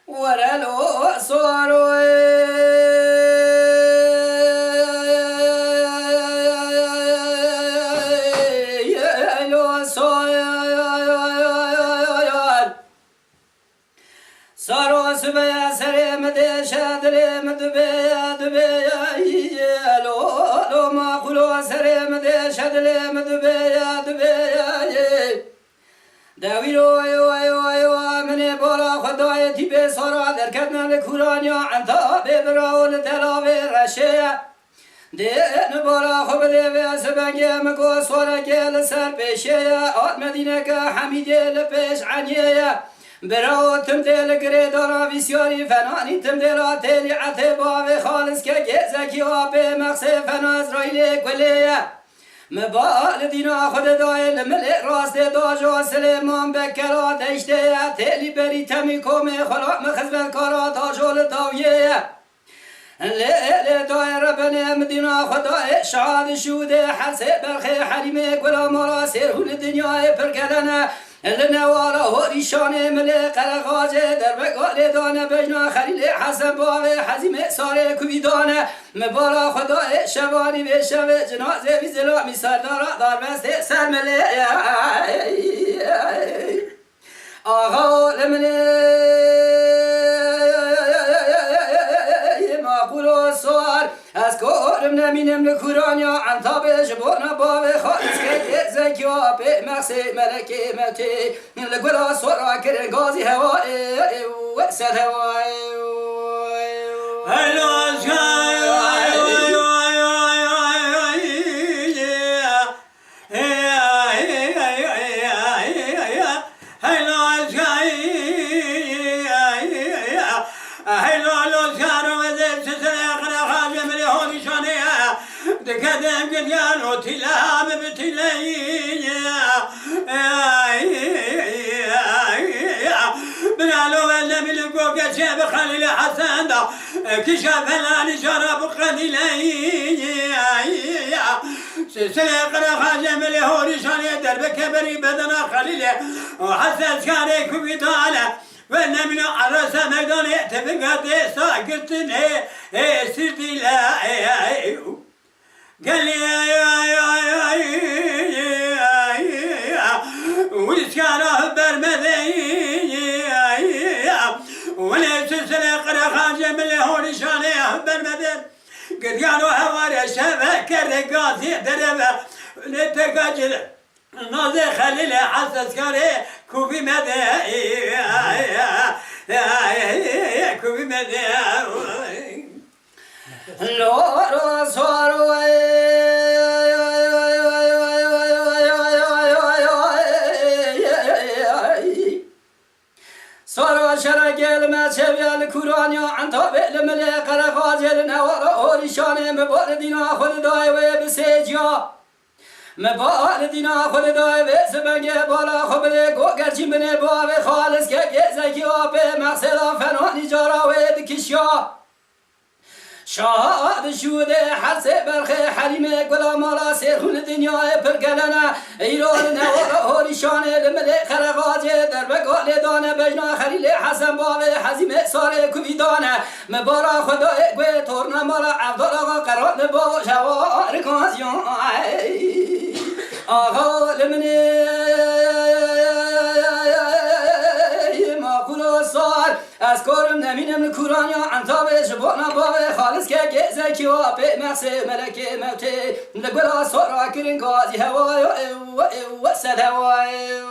ورلو صاروا صاروا سبيا سريم ديشا دريم دبيا دبيا لو ما قلوا سريم ديشا دريم دبيا دبيا داويرو ايوا من بولا خداي تي صارا دركنا لكورانيا انت ببراول تلاوي رشيا دين بولا خبدي بسبنجي مكو صورا جيل سر بشيا مدينة حميدي لبيش عنيا براو تمدل گریدارا ویسیاری فنانی تمدل تلی عتبا و خالص که گزکی آب مقصد فنا اسرائیل گلیه مبال دینا خود دایل ملک راست داجا سلیمان بکرا دشته تلی بری تمی کم خلاق مخزبت کارا تاجول داویه لیل دای ربنا مدینا خدای شاد شوده حسب برخی حریمه گلا مالا سرهول دنیای پرکلنه لنوارا هوریشان ملک قرقاجه در بگال دانه بجنا خلیل حسن باوه حزیم ساره کویدانه مبارا خدای شبانی به شب جنازه وی زلامی سردارا دار بسته سر ملک آقا ماقول سوار از کارم نمینم لکورانیا انتابه جبونا باوه خالص که زکی و به مقصد ملک متی لگولا سورا کرن گازی هوای و سد هوای دكادم قديان وتلام بتلي بنالو ولا ملقو كشاب خليل حسن دا كشاف لاني شرب خليلي سلسلة قرا خاجة ملي هوري شاني درب كبري بدنا خليلي وحسن شاري كبيتاله وانا من عرسة ميدان يتفقى ديسا قلتني سيرتي لا قال لي ويسكاره برمذي ولا سلسلة قرا خاجة من هون شانيه برمذي قد قالوا هواري شبك الرقاصي دربه نتقاجل نازي خليل حسس كاري كوفي مدى كوفي مدى لورو صاروا صاروا شرقل ما تشبه الكورانيا عن طابق الملك رفاجل نوار أوريشان مباردين خل داي وبسجيا مباردين خل داي وسبنج بالا خبر گوگرچی من باو خالص که زکی آب مقصد فنانی جارا ودکشیا شاد شوده حسب برخ حریم گلا مالا سرخون دنیای پرگلنه ایران نوار هوریشان الملک خرقاجه در بگال دانه بجنا خلیل حسن باوه حزیم ساره کویدانه مبارا خدای گوی تورنا مالا عبدال آقا قرار با جوار کانزیون آقا لمنه ماقول سار از کارم نمینم کورانیا انتابه جبانا باوه خالص که گزکی و به مقصد ملک موتی لگولا سارا کرن گازی هوای و سد هوای